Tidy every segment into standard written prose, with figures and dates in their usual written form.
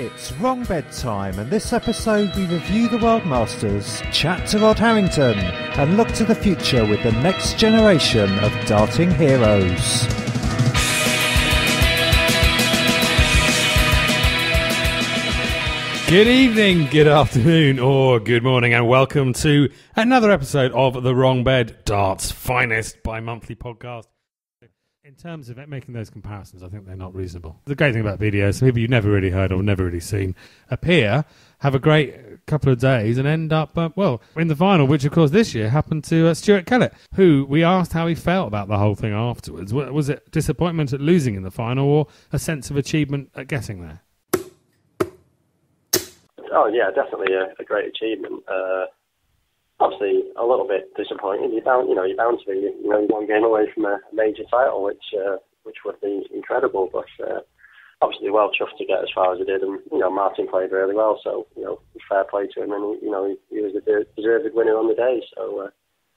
It's Wrong Bedtime, and this episode we review the World Masters, chat to Rod Harrington, and look to the future with the next generation of darting heroes. Good evening, good afternoon, or good morning, and welcome to another episode of The Wrong Bed, Dart's finest bi-monthly podcast. In terms of making those comparisons, I think they're not reasonable. The great thing about videos, people you've never really heard or never really seen appear, have a great couple of days and end up, in the final, which of course this year happened to Stuart Kellett, who we asked how he felt about the whole thing afterwards. Was it disappointment at losing in the final or a sense of achievement at getting there? Oh yeah, definitely a great achievement. Obviously, a little bit disappointing. You're bound to be, one game away from a major title, which would be incredible. But obviously, well chuffed to get as far as he did, and Martin played really well. So fair play to him, and he was the deserved winner on the day. So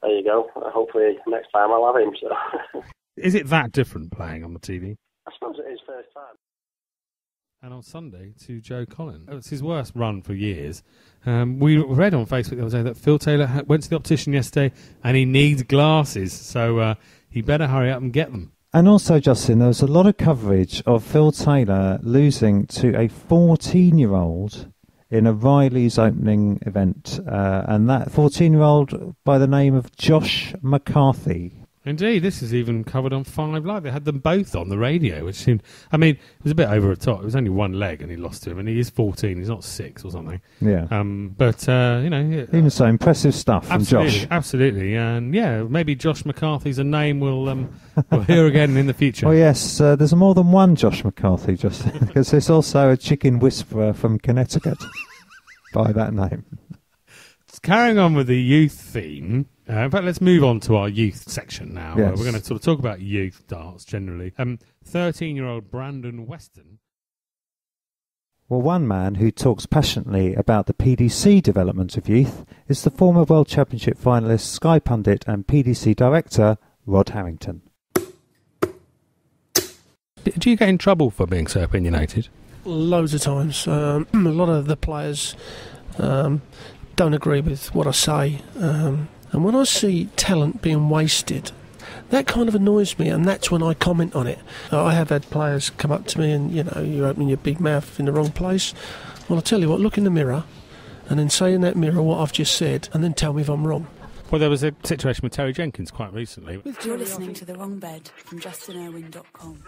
there you go. Hopefully, next time I'll have him. So is it that different playing on the TV? I suppose it is first time. And on Sunday to Joe Collins. It's his worst run for years. We read on Facebook the other day that Phil Taylor went to the optician yesterday and he needs glasses, so he better hurry up and get them. And also, Justin, there was a lot of coverage of Phil Taylor losing to a 14-year-old in a Riley's opening event, and that 14-year-old by the name of Josh McCarthy. Indeed, this is even covered on 5 Live. They had them both on the radio, which seemed... it was a bit over the top. It was only one leg and he lost to him, and he is 14. He's not 6 or something. Yeah. Even so, impressive stuff from Josh. Absolutely. And, maybe Josh McCarthy's a name we'll hear again in the future. Oh, yes. There's more than one Josh McCarthy, Justin, because there's also a chicken whisperer from Connecticut by that name. Carrying on with the youth theme... in fact, let's move on to our youth section now. Yes. We're going to sort of talk about youth darts generally. 13-year-old Brandon Weston. Well, one man who talks passionately about the PDC development of youth is the former World Championship finalist, Sky pundit and PDC director, Rod Harrington. Do you get in trouble for being so opinionated? Loads of times. A lot of the players don't agree with what I say. And when I see talent being wasted, that kind of annoys me, and that's when I comment on it. I have had players come up to me and, you're opening your big mouth in the wrong place. Well, I'll tell you what, look in the mirror and then say in that mirror what I've just said and then tell me if I'm wrong. Well, there was a situation with Terry Jenkins quite recently. You're listening to The Wrong Bed from JustinIrwin.com.